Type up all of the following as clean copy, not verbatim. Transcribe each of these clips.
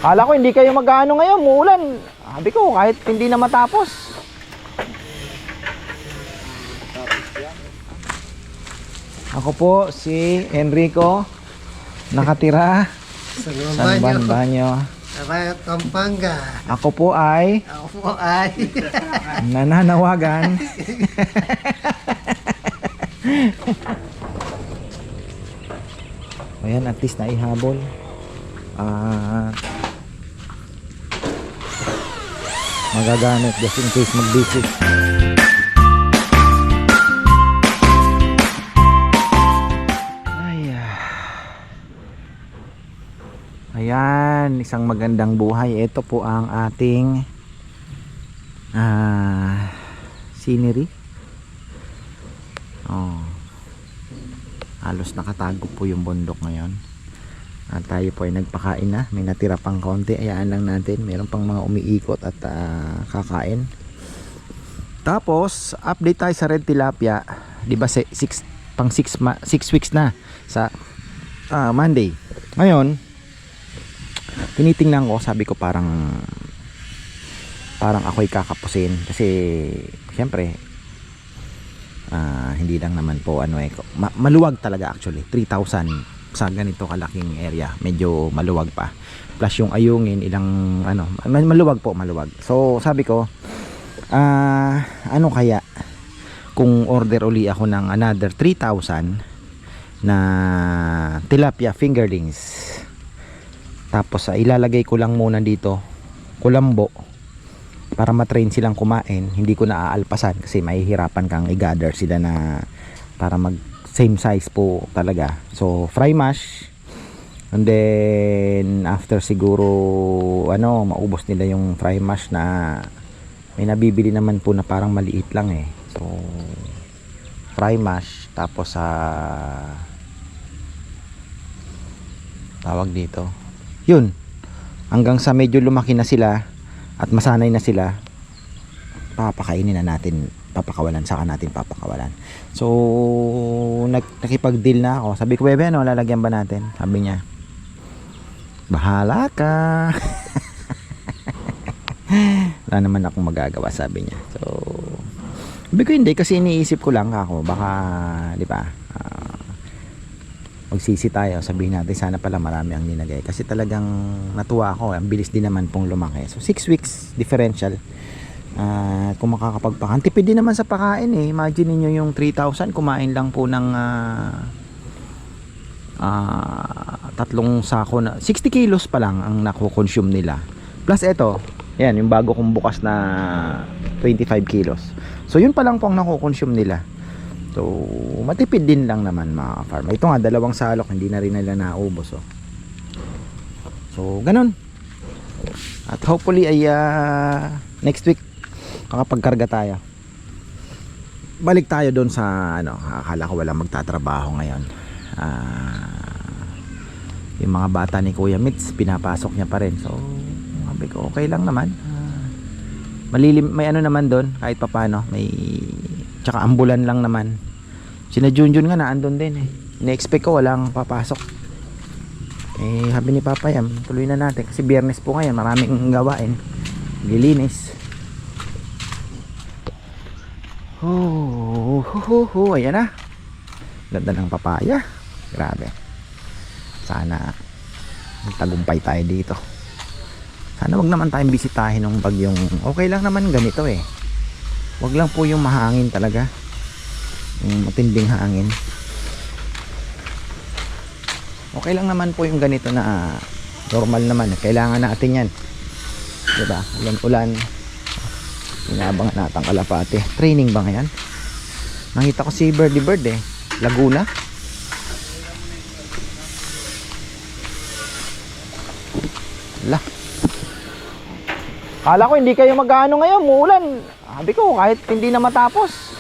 Kala ko hindi kayo mag-ano ngayon, muulan. Sabi ko kahit hindi na matapos. Ako po si Enrico, nakatira Sa sa banyo. banyo. Sa Pampanga. Ako po ay Ako po ay nananawagan. Ayan, at least naihabol. Magagamit just in case mag-visit. Ayan, isang magandang buhay. Ito po ang ating scenery. Halos nakatago po yung bundok ngayon. At tayo po ay nagpakain na. May natira pang konti. Ayaan lang natin. Meron pang mga umiikot at kakain. Tapos, update tayo sa red tilapia. Diba 6 weeks na sa Monday. Ngayon, tinitingnan ko, sabi ko parang ako'y kakapusin kasi syempre hindi lang naman po maluwag talaga actually. 3,000 sa ganito kalaking area, medyo maluwag pa, plus yung ayungin ilang maluwag. So sabi ko ano kaya kung order uli ako ng another 3,000 na tilapia fingerlings. Tapos ilalagay ko lang muna dito kulambo para matrain silang kumain. Hindi ko na aalpasan kasi mahihirapan kang i-gather sila na para mag same size po talaga. So fry mash, and then after siguro maubos nila yung fry mash na may nabibili naman po na parang maliit lang so fry mash, tapos tawag dito yun, hanggang sa medyo lumaki na sila at masanay na sila, papakainin na natin, papakawalan, saka natin papakawalan. So nakipag-deal na ako. Sabi ko, bebe, lalagyan ba natin? Sabi niya, bahala ka. Wala naman akong magagawa, sabi niya. So sabi ko hindi, kasi iniisip ko lang ako, baka di ba, magsisi tayo, sabihin natin sana pala marami ang nilagay, kasi talagang natuwa ako, ang bilis din naman pong lumaki. So 6 weeks differential. Kung makakapagpakain, tipid din naman sa pakain imagine niyo yung 3,000 kumain lang po ng 3 sako na 60 kilos pa lang ang nako-consume nila, plus ito, yan yung bago kong bukas na 25 kilos. So yun pa lang po ang nako-consume nila. So matipid din lang naman mga farm. Ito nga, 2 salok, hindi na rin nila naubos. So ganun. At hopefully ay next week makapagkarga tayo. Balik tayo doon sa akala ko walang magtatrabaho ngayon. Yung mga bata ni Kuya Mitz, pinapasok niya pa rin. So sabi ko okay lang naman. Malilim, may naman doon kahit papano, may tsaka ambulan lang naman. Sina Junjun nga naandun din ina-expect ko walang papasok. Sabi ni Papa Yam, tuloy na natin kasi Biyernes po ngayon, maraming gawain, lilinis. Ayan na, ganda ng papaya, grabe. Sana tagumpay tayo dito. Sana wag naman tayong bisitahin ng bagyong, okay lang naman ganito wag lang po yung mahangin talaga, yung matinding hangin. Okay lang naman po yung ganito na normal naman, kailangan natin yan, diba? Ulan, inabangan natin kalapate. Training ba ngayon? Nakita ko si Birdie Bird Laguna. Ala, kala ko hindi kayo mag-ano ngayon, muulan. Sabi ko kahit hindi na matapos.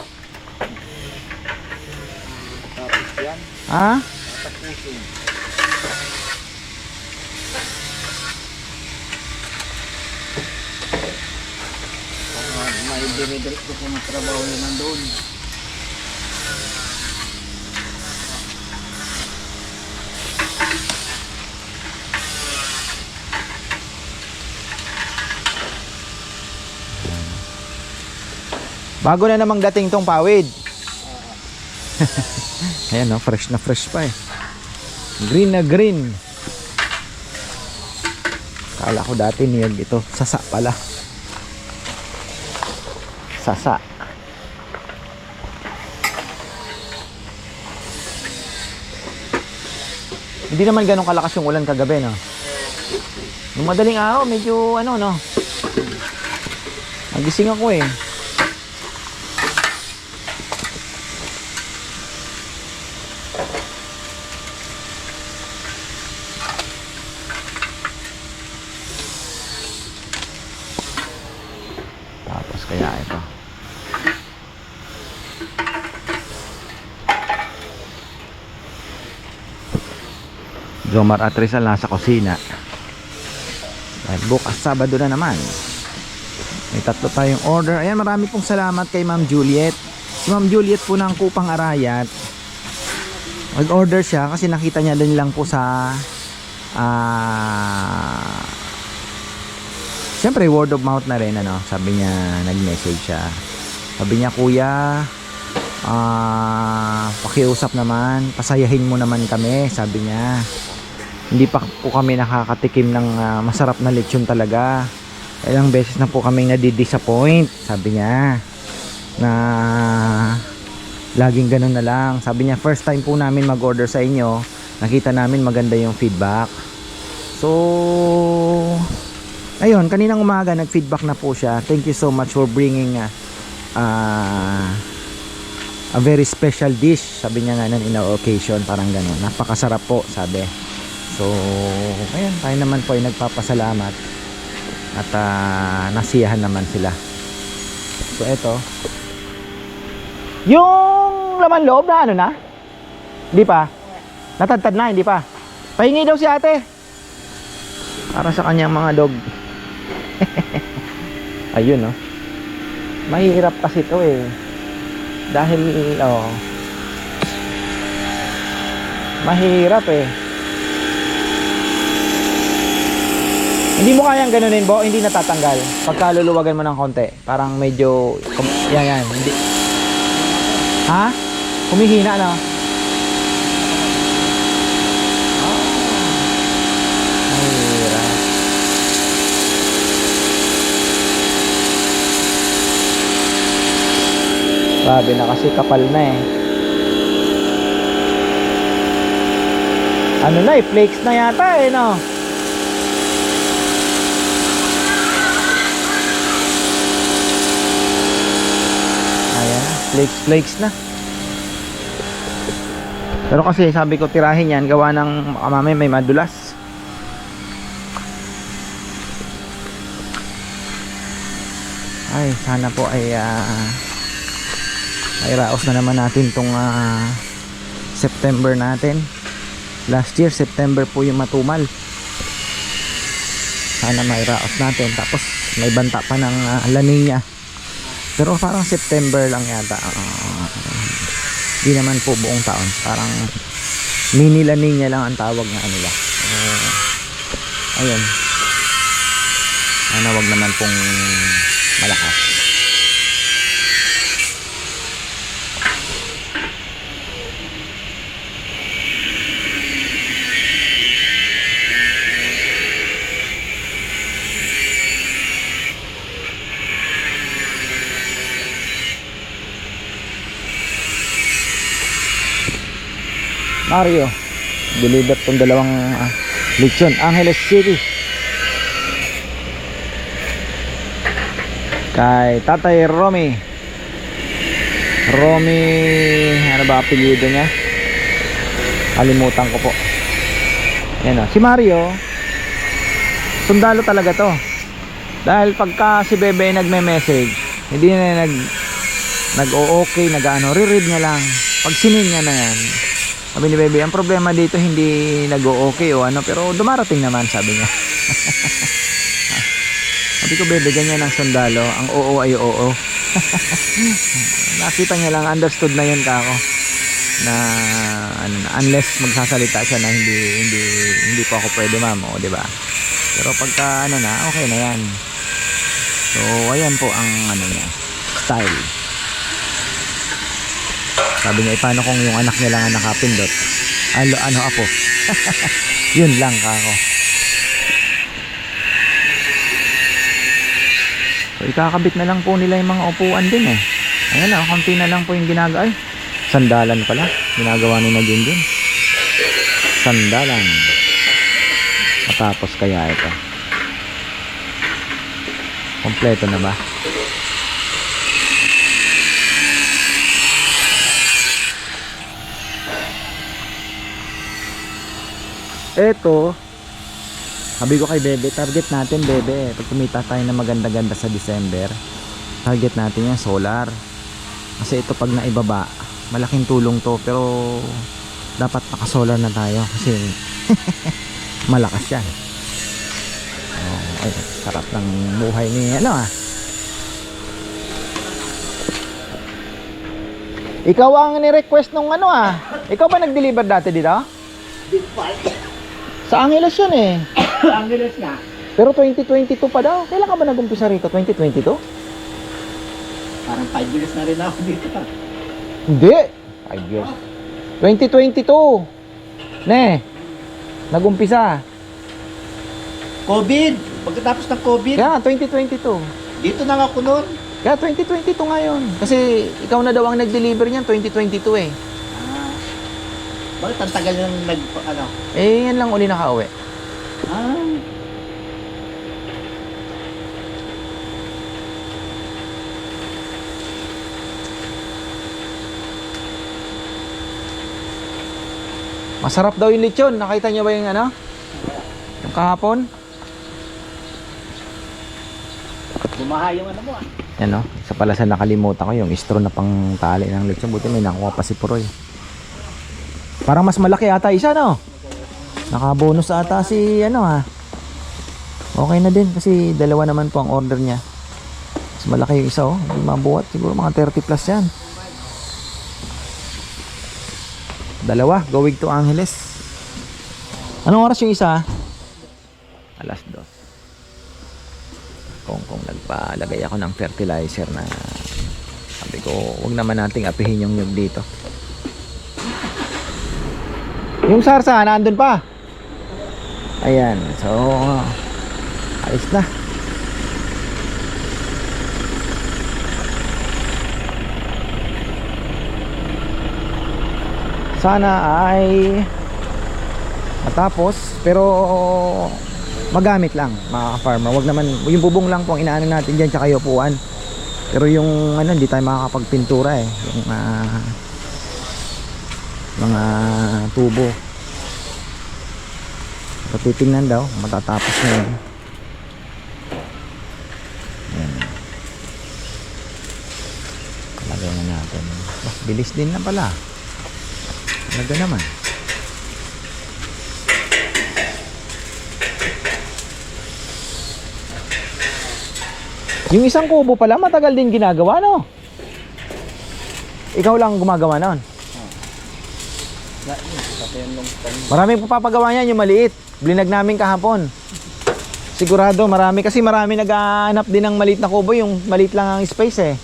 Tapos yan. Ha? Tatapusin. May dire-direct ko po ng trabaho yun nandun. Bago na namang dating tong pawid. Ayan no, fresh na fresh pa eh. Green na green. Kala ko dati niyog ito. Sasa pala. Sasa. Hindi naman ganun kalakas yung ulan kagabi, no? Nung madaling araw, medyo ano, no? Nagising ako eh. Tapos kaya ito. Jomar at Rizal nasa kusina. Dahil bukas Sabado na naman. May 3 tayong order. Ayan, marami pong salamat kay Ma'am Juliet. Si Ma'am Juliet po ng Kupang Arayat. Nag-order siya kasi nakita niya din lang po sa siyempre word of mouth na rin, ano. Sabi niya, nag-message siya. Sabi niya, kuya, pakiusap naman, pasayahin mo naman kami, sabi niya. Hindi pa po kami nakakatikim ng masarap na lechon talaga. Ilang beses na po kaming nadi-disappoint, sabi niya. Na laging ganun na lang. Sabi niya, first time po namin mag-order sa inyo. Nakita namin maganda yung feedback. So, ayun, kaninang umaga nag-feedback na po siya. Thank you so much for bringing a very special dish. Sabi niya nga nun, in a occasion, parang ganun. Napakasarap po, sabi. So, ayun, tayo naman po ay nagpapasalamat at nasiyahan naman sila. So, eto. Yung laman loob na ano na? Hindi pa? Natadtad na, hindi pa? Pahingi daw si ate. Para sa kanyang mga dog. Ayun, no? Mahirap kasi ito eh. Dahil, mahirap eh. Hindi mo kayang ganunin, Bo, hindi natatanggal. Pagka luluwagan mo ng konti, parang medyo yan, hindi. Ha? Humihina na. Mahirap. Grabe na kasi, kapal na eh. Ano na eh, flakes na yata eh, no? Flakes na. Pero kasi sabi ko tirahin yan, gawa ng mamay may madulas. Ay, sana po ay raos na naman natin tong September natin. Last year September po yung matumal. Sana may raos natin. Tapos may banta pa ng La Nina. Pero parang September lang yata. Di naman po buong taon. Parang mini La Nina lang ang tawag na nila. Ayun. Wag naman pong malakas. Mario, deliver tong dalawang lechon, Angeles City. Kay Tatay Romy. Ano ba apelyido niya? Kalimutan ko po. Yan o, si Mario, sundalo talaga to. Dahil pagka si Bebe nagme-message, hindi na nag-o-okay, re-read niya lang. Pag sinin niya na yan, sabi ni Bebe, ang problema dito hindi nag-o-okay o ano, pero dumarating naman, sabi niya. Sabi ko, Bebe, ganyan ang sundalo. Ang oo ay oo. Nakita niya lang, understood na yun kako. Na unless magsasalita siya na hindi po ako pwede, ma'am, o, di ba? Pero pagka okay na yan. So, ayan po ang niya, style. Sabi niya, paano kung yung anak niya lang ang nakapindot? Ano apo? Yun lang kako. So ikakabit na lang po nila yung mga upuan din eh. Ayan na, konti na lang po yung ginagawa. Ay, sandalan pala. Ginagawa ni na din. Sandalan. Matapos kaya ito. Kompleto na ba? Eto, sabi ko kay Bebe, target natin Bebe, pag kumita tayo na maganda-ganda sa December, target natin yan solar. Kasi ito pag naibaba, malaking tulong to, pero dapat naka-solar na tayo kasi malakas yan. Ay, sarap ng buhay ni ano ah. Ikaw ang ni-request nung ano ah. Ikaw ba nag-deliver dati dito? Sa Angeles yun eh. Angeles nga. Pero 2022 pa daw. Kailan ka ba nag-umpisa rito? 2022? Parang 5 years na rin ako dito. Hindi. 5 years. 2022. Ne. Nag-umpisa. COVID. Pagkatapos ng COVID, Kaya 2022. dito na ako noon. Kaya 2022 ngayon. Kasi ikaw na daw ang nag-deliver niyan 2022 eh. Bakit ang tagal nang ano? Eh yan lang uli nakauwi. Ah. Masarap daw yung lechon. Nakita niyo ba yung ano? Yung kahapon? Bumaha yung ano mo ah. Yan o. Isa pala sa nakalimutan ko yung straw na pang tali ng lechon. Buti may nakuha pa si Puroy. Parang mas malaki ata isa no? Naka-bonus ata si ano ha. Okay na din kasi dalawa naman po ang order niya. Mas malaki yung isa oh. Hindi mabuhat. Siguro mga 30 plus yan. Dalawa. Going to Angeles. Anong oras yung isa? Alas 2. Kung nagpalagay ako ng fertilizer na sabi ko wag naman nating apihin yung nyug dito. Yung sarsa nandun pa. Ayan. So alis na. Sana ay matapos pero magamit lang mga farmer. Wag naman yung bubong lang po ang inaano natin diyan tsaka yung upuan. Pero yung ano hindi tayo makakapagpintura eh. Yung mga tubo. So titingnan daw matatapos na yun. Ayan. Lagay na natin. Oh, bilis din na pala. Talaga naman. Yung isang kubo pala matagal din ginagawa no? Ikaw lang gumagawa noon? Maraming papagawa niyan yung maliit. Blinag namin kahapon. Sigurado marami kasi marami nag-aanap din ng maliit na kubo. Yung maliit lang ang space eh.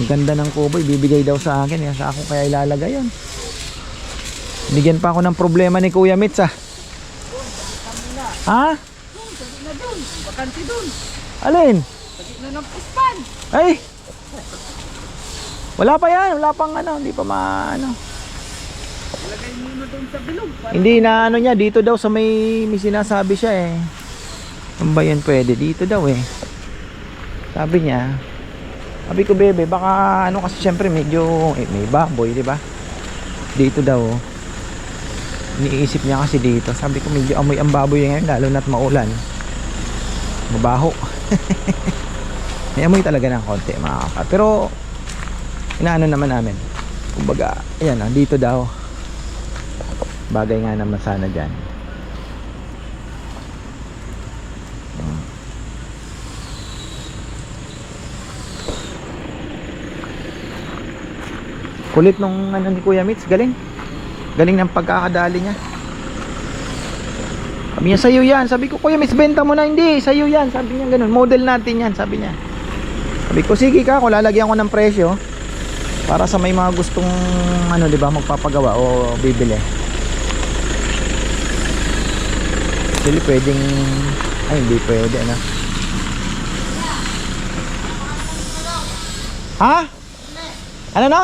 Ang ganda ng kubo. Ibibigay daw sa akin. Sa ako kaya ilalagay yun. Bigyan pa ako ng problema ni Kuya Mitz ah. Ha? Bakanti dun. Alin? Pagkita na ng puspan. Ay! Wala pa yan. Wala pang ano. Hindi pa maano. Ilagay muna doon sa bilog. Hindi na ano niya. Dito daw sa may sinasabi siya eh. Ano ba yan pwede? Dito daw eh. Sabi niya. Sabi ko bebe. Baka ano kasi syempre medyo may baboy diba? Dito daw. Iniisip niya kasi dito. Sabi ko medyo amoy ang baboy ngayon. Lalo na't maulan. Mabaho. May amoy talaga ng konti mga kapat. Pero inaano naman namin. Kumbaga, ayan dito daw. Bagay nga naman sana dyan. Kulit nung ano ni Kuya Mitz, galing. Galing ng pagkakadali niya. Sabi niya, sa'yo yan. Sabi ko, Kuya Mitz, benta mo na. Hindi, sa'yo yan. Sabi niya ganun. Model natin yan, sabi niya. Sabi ko, sige ka, kung lalagyan ko ng presyo. Para sa may mga gustong ano, 'di ba, magpapagawa o bibili. Actually pwedeng, ay hindi pwede na. Ha? Ano na?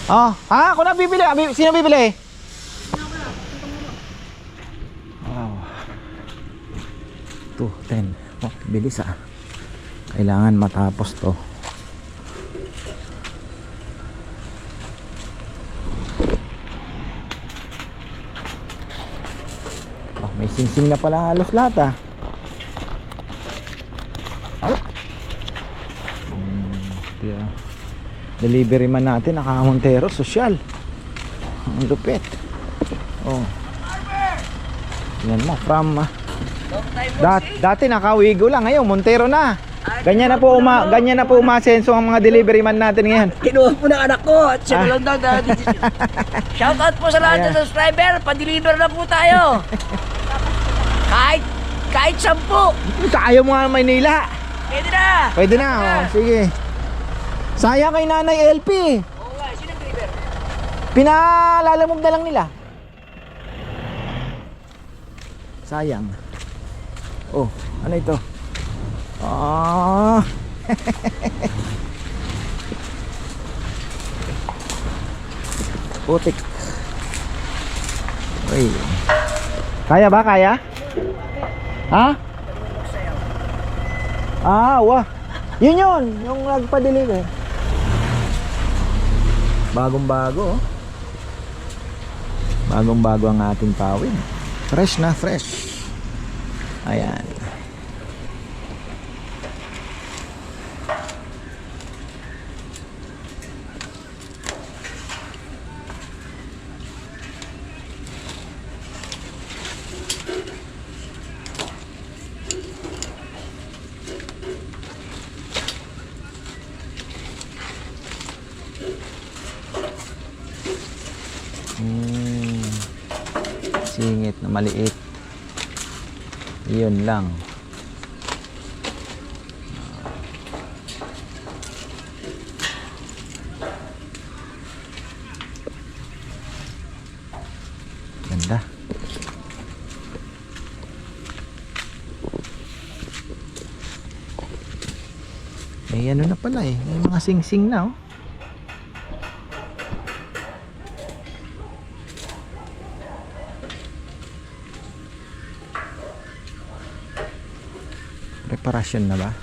Oh, ha? Ako na bibili. Sino bibili? Wow. 2:10. Oh, bilis ah. Kailangan matapos to. Oh, may singsing na pala halos lahat ah. Yeah. Delivery man natin naka-Montero social. Ang lupit. Oh. Yan mo from dati naka-Wigo lang, ngayon Montero na. Ganyan na po umasenso ang mga delivery man natin ngayon. Kinuha po ng anak ko at siya lang daw dati. Shout out po sa lahat ng subscriber, pa-deliver na po tayo. Kahit 10. Kaya mo nga Maynila. Pwede na. Pwede na, oh, sige. Sayang kay Nanay LP. Oo nga, sino deliver? Pinalalamog na lang nila. Sayang. Oh, ano ito? Ah. Putik. Uy. Kaya ba? Kaya? Ha? Ah, wah. Yun yung nagpa-deliver. Bagong-bago, oh. Bagong-bago ang ating pawid. Fresh na fresh. Ayan. Singit na maliit. Yun lang. Ganda. May ano na pala eh. May mga sing-sing na oh. Reparasyon na ba?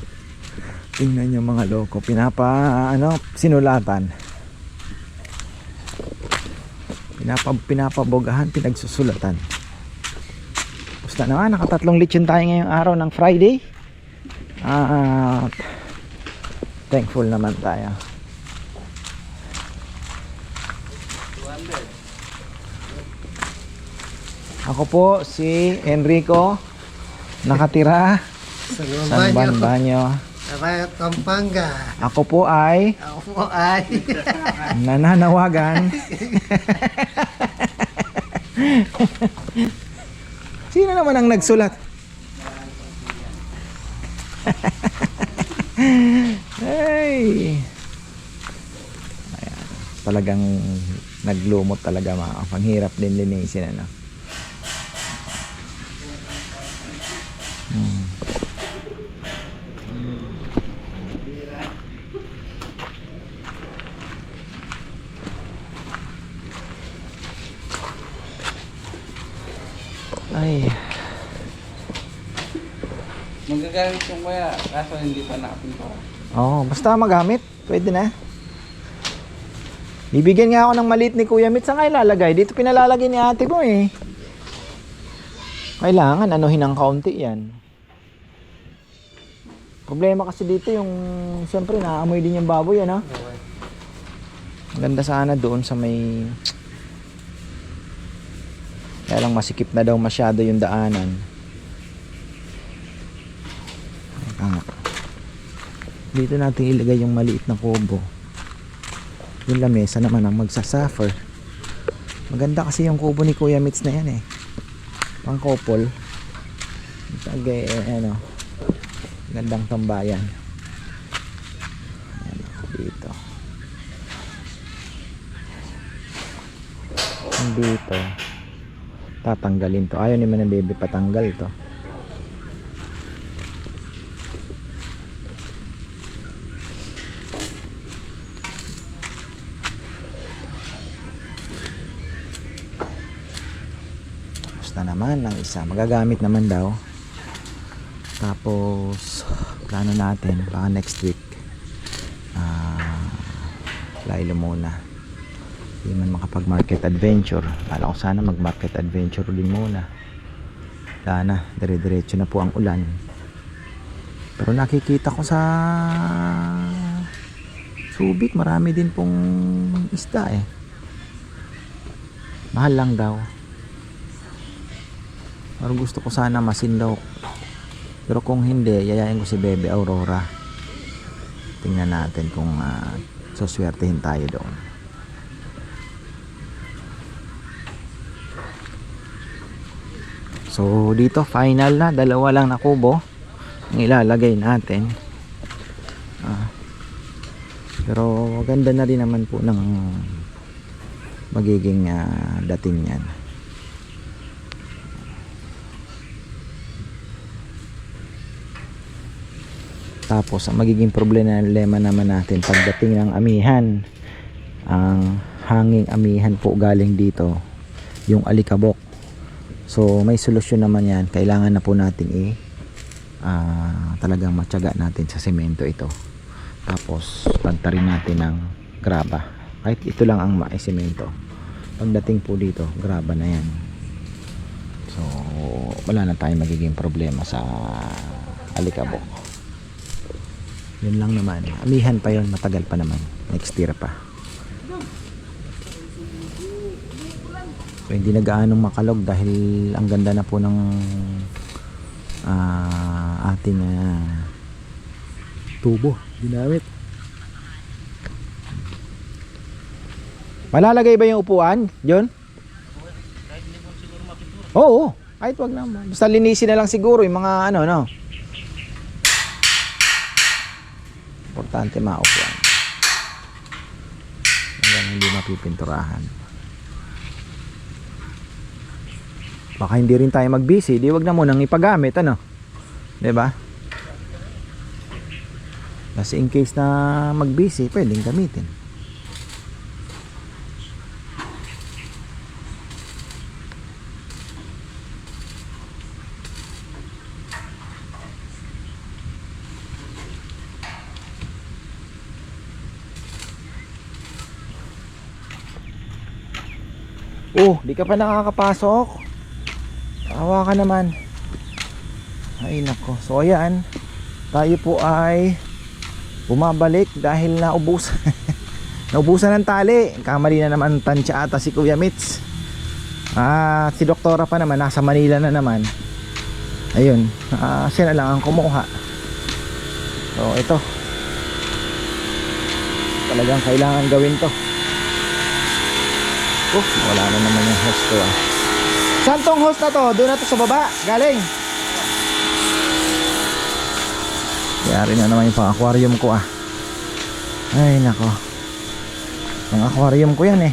Tingnan nyo mga loko, sinulatan, pinapabogahan, pinagsusulatan. Basta naman, nakatatlong lechon tayo ngayong araw ng Friday. Thankful naman tayo. Ako po si Enrico, nakatira San Banyo, Pampanga. Ako po ay nananawagan. Sino naman ang nagsulat? Hey. Ayan. Talagang naglumot talaga mga. Panghirap din linisin ano. Ay. Magagamit yung kaya, kaso hindi pa napinto. Oo, basta magamit, pwede na. Bibigyan nga ako ng maliit ni Kuya Mitch. Saan kayo lalagay? Dito pinalalagay ni ate ko eh. Kailangan anuhin ng kaunti yan. Problema kasi dito yung, siyempre naamoy din yung baboy ano. Ganda sana doon sa may, kaya lang masikip na daw masyado yung daanan. Dito natin ilagay yung maliit na kubo. Yung lamesa naman ang magsasuffer. Maganda kasi yung kubo ni Kuya Mitch na yan eh. Pang couple. Gandang tambayan. dito. Dito. Tatanggalin to. Ayaw naman ng baby patanggal to. Basta naman ang isa. Magagamit naman daw. Tapos plano natin baka next week lailo muna. Hindi man makapag market adventure. Kala ko sana mag market adventure din muna. Wala na, dire-diretso na po ang ulan. Pero nakikita ko sa Subic marami din pong isda eh. Mahal lang daw. Pero gusto ko sana masinlaw. Pero kung hindi, yayain ko si Bebe Aurora. Tingnan natin kung suswertehin tayo doon. So dito final na, dalawa lang na kubo ang ilalagay natin. Pero ganda na rin naman po ng magiging dating yan. Tapos ang magiging problema naman natin pagdating ng amihan, ang hanging amihan po galing dito, yung alikabok. So may solusyon naman yan. Kailangan na po natin talagang matyaga natin sa semento ito. Tapos pantarin natin ng graba. Kahit ito lang ang maisemento. Pagdating po dito, graba na yan. So wala na tayong magiging problema sa alikabok. Yun lang naman. Amihan pa yun, matagal pa naman. Next year pa. So hindi na gaanong makalog dahil ang ganda na po ng ating tubo ginamit. Malalagay ba yung upuan, John? Oo, kahit wag naman. Basta linisin na lang siguro yung mga no. Importante maupuan. Hanggang hindi mapipinturahan. Baka hindi rin tayo mag-busy, di wag na munang ipagamit, ano? 'Di ba? Kasi in case na mag-busy, pwedeng gamitin. Oh, di ka pa nakakapasok. Awa ka naman. Ay nako. So ayan, tayo po ay bumabalik dahil naubusan. Naubusan ng tali. Kamali na naman tansya ata si Kuya Mitz. Si Doktora pa naman nasa Manila na naman. Ayun, siya na lang ang kumuha. So ito, talagang kailangan gawin to. Wala na naman yung host ko. Saan tong host na to? Doon na to sa baba. Galing. Yari na naman yung pang aquarium ko Ay nako. Pang aquarium ko yan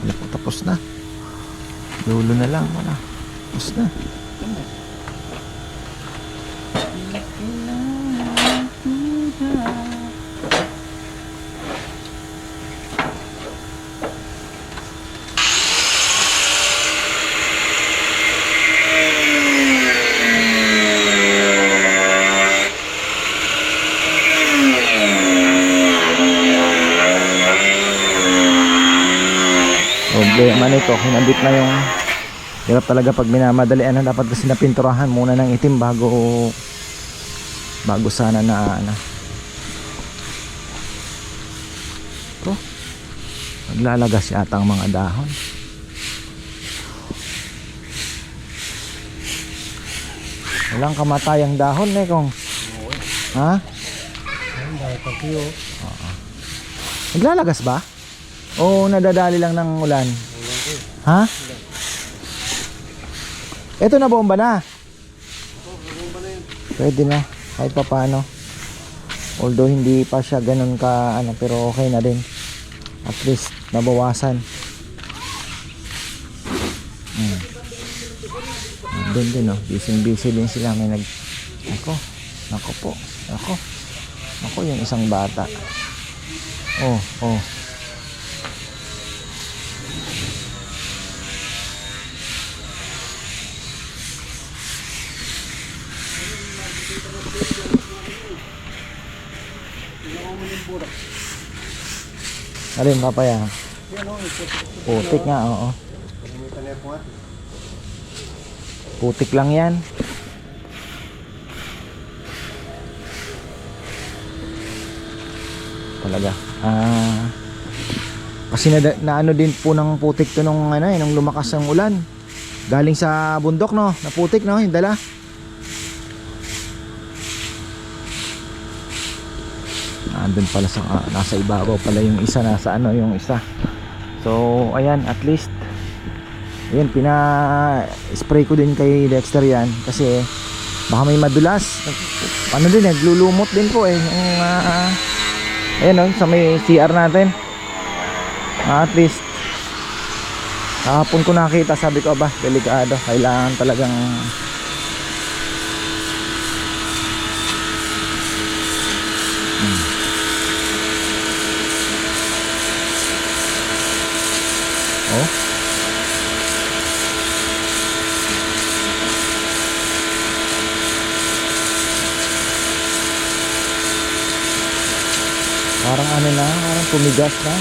Wala po, tapos na. Dulo na lang. Wala. Tapos na. Problema nito, hinabit na yung hirap talaga pag minamadalian na. Dapat kasi napinturahan muna ng itim bago sana na ito, naglalagas yata ang mga dahon. Walang kamatayang dahon kung naglalagas ba? O nadadali lang ng ulan? Ito na bomba na. Pwede na kahit pa paano. Although hindi pa siya ganun ka ano, pero okay na din. At least nabawasan. Doon din oh, busy din sila. May Nako po. Nako yung isang bata. Oh. Alin papaya? Putik nga, oo. Putik lang yan. Talaga. Kasi na ano din po ng putik to nung ano nung lumakas ang ulan. Galing sa bundok no, na putik no, yung dala. Andun pala sa nasa ibabaw pala yung isa, nasa ano yung isa. So ayan, at least ayan, pina-spray ko din kay Dexter yan kasi baka may madulas. Ano din, naglulumot din po yung ayan sa may CR natin. At least kahapon ko nakita, sabi ko ba, delikado, kailangan talagang parang ano na, parang tumigas na.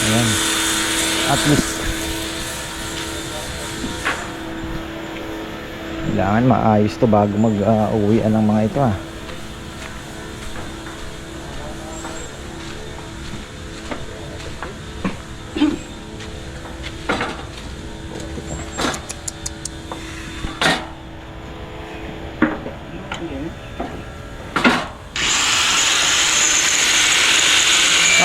Ayan. At least kailangan maayos to bago mag-uwian ng mga ito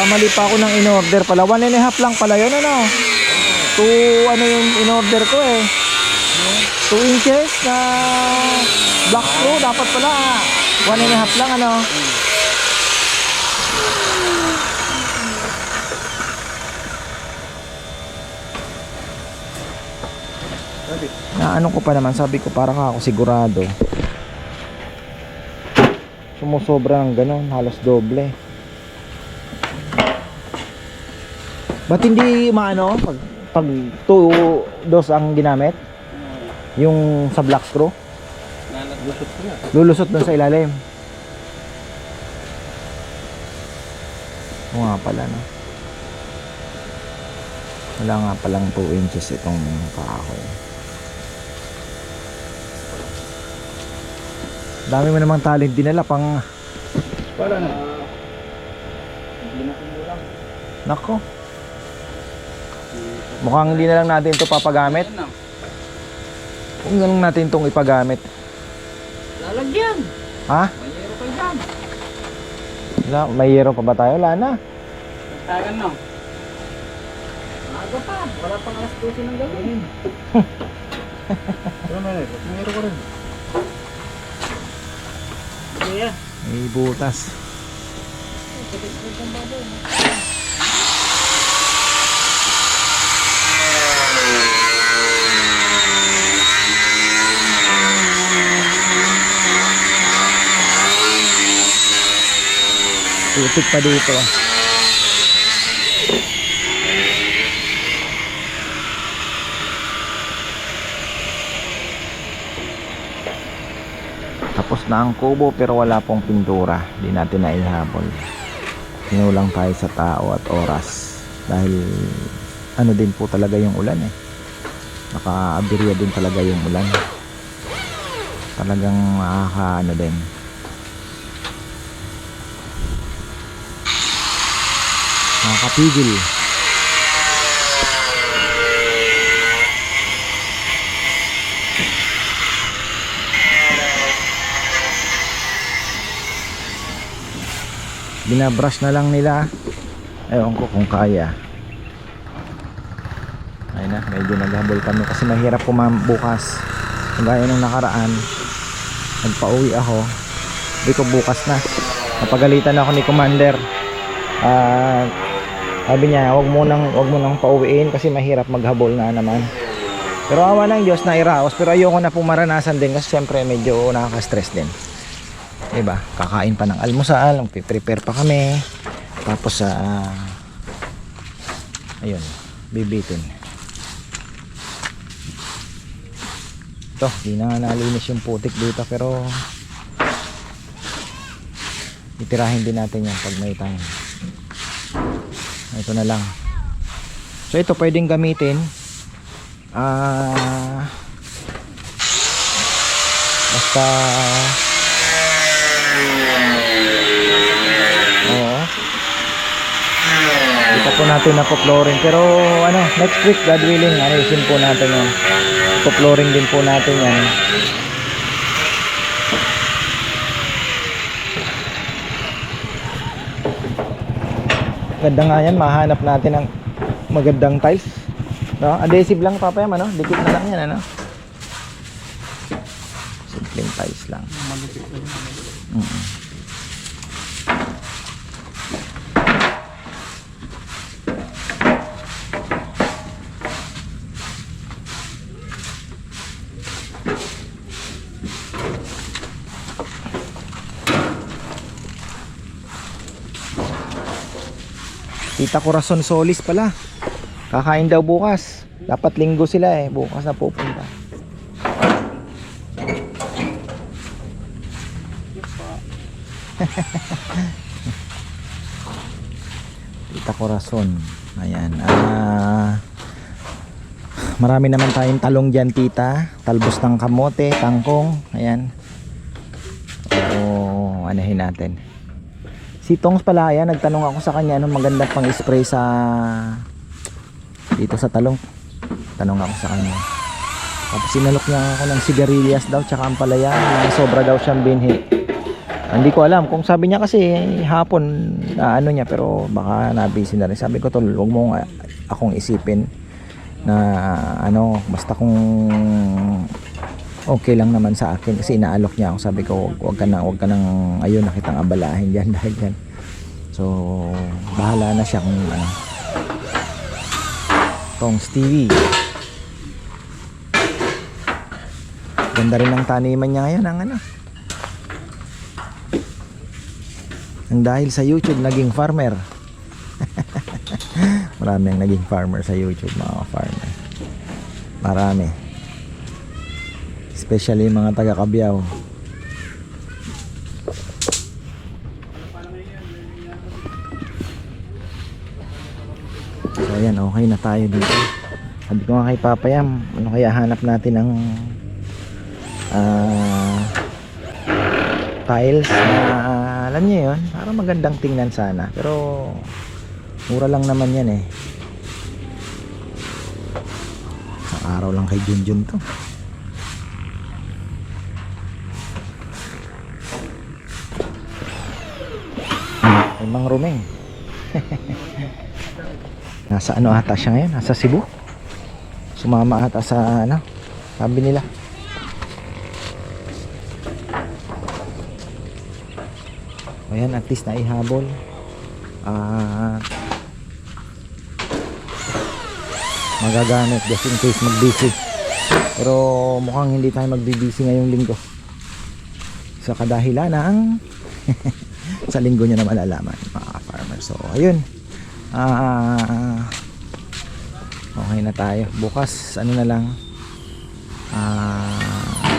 mali pa ako ng in-order pala. 1.5 lang pala yun ano. 2 ano yung in-order ko 2 inches na black screw dapat pala 1.5 lang ano. Na ano ko pa naman, sabi ko para ka ako sigurado sumusobra ng ganon, halos doble. Ba't hindi maano pag 2 dos ang ginamit? Yung sa black screw? Lusot ko na. Lulusot dun sa ilalim. O nga pala no. Wala nga palang 2 inches itong kahoy. Dami mo namang talent dinala pang Para na. Nako. Mukhang hindi na lang natin ito papagamit. Kung lang natin itong ipagamit. Lalagyan. Ha? Mayero kayo dyan. Wala, may yero pa ba tayo? Wala na. Tagan no. Maaga pa. Wala pang alas 12 ng gabi. Mayroon ko rin. Kaya. May butas. Tutik pa dito Tapos na ang kubo pero wala pong pintura. Hindi natin naihabol. Sinulang tayo sa tao at oras. Dahil ano din po talaga yung ulan Naka-aberya din talaga yung ulan. Talagang ano din. Nakakapigil. binabrush na lang nila. Ewan ko kung kaya. Ayun na, medyo naghabol kami kasi mahirap bukas. Kagaya nung nakaraan, nagpa-uwi ako. Hindi ko bukas na. Napagalitan ako ni Commander. Sabi niya, wag mo nang pauwiin kasi mahirap maghabol na naman. Pero awa ng Diyos na iraos. Pero ayoko na pumaranasan din kasi syempre medyo nakaka-stress din. Diba? Kakain pa ng almusal, magpiprepare pa kami. Tapos ayun, bibitin. Ito, di na nalinis yung putik dito pero itirahin din natin yan pag may time. Ito na lang. So ito pwedeng gamitin basta kita po natin na po-flooring pero next week God willing ayusin po natin yan. Po-flooring din po natin yan. Ganda nga yan, mahanap natin ang magandang tiles, no? Adhesive lang papayam, dikit na lang yan, simpleng tiles lang. Tita Corazon Solis pala. Kakain daw bukas. Dapat linggo sila bukas na pupunta. Tita Corazon. Ayan. Marami naman tayong talong dyan, tita. Talbos ng kamote, tangkong. Ayan. Anahin natin. Si Tongs pala, ayan, nagtanong ako sa kanya anong magandang pang spray sa dito sa talong. Tanong ako sa kanya. Tapos sinalok niya ako ng sigarilyas daw tsaka ampalaya na sobra daw siyang binhi. Hindi ko alam kung sabi niya kasi hapon niya pero baka nabisi na rin. Sabi ko tol, huwag mo akong isipin na basta kung okay lang naman sa akin kasi inaalok niya ako. Sabi ko wag ka nang ayun nakitang abalahin diyan dahil diyan. So bahala na siya kung Tongs TV. Ganda rin ang taniman niya ngayon ang ang dahil sa YouTube naging farmer. Marami ang naging farmer sa YouTube, mga farmer. Marami. Especially mga taga Cabiao. So ayan, okay na tayo dito. Sabi ko nga kay Papayam, ano kaya hanap natin ng tiles na alam niyo yun, parang magandang tingnan sana. Pero mura lang naman yan Isang araw lang kay Junjun to. Ay, Mang Rumeng. Nasa ata siya ngayon? Nasa Cebu. Sumama ata sa sabi nila. Ayan, at least naihabol. Magagamit just in case mag-busy. Pero mukhang hindi tayo mag-busy ngayong linggo. Sa kadahilan ng sa linggo nyo na malalaman, mga farmer. So ayun, okay na tayo. Bukas na lang,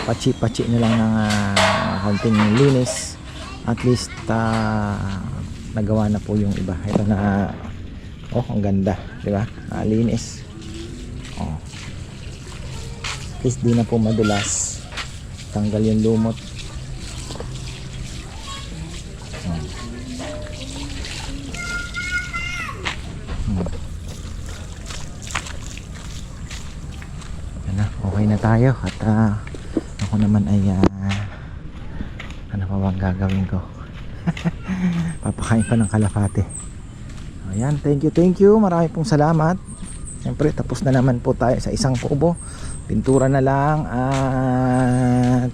pachi na lang ng konting linis. At least nagawa na po yung iba. Ito na, ang ganda, di ba? Nalinis. At least di na po madulas. Tanggal yung lumot. Okay na tayo at ako naman ay ano pa bang gagawin ko? Papakain pa ng kalapate. Ayan, thank you. Marami pong salamat. Siyempre, tapos na naman po tayo sa isang kubo. Pintura na lang at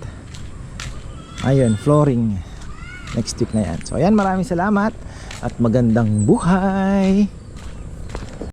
ayun, flooring. Next week na yan. So ayan, maraming salamat at magandang buhay.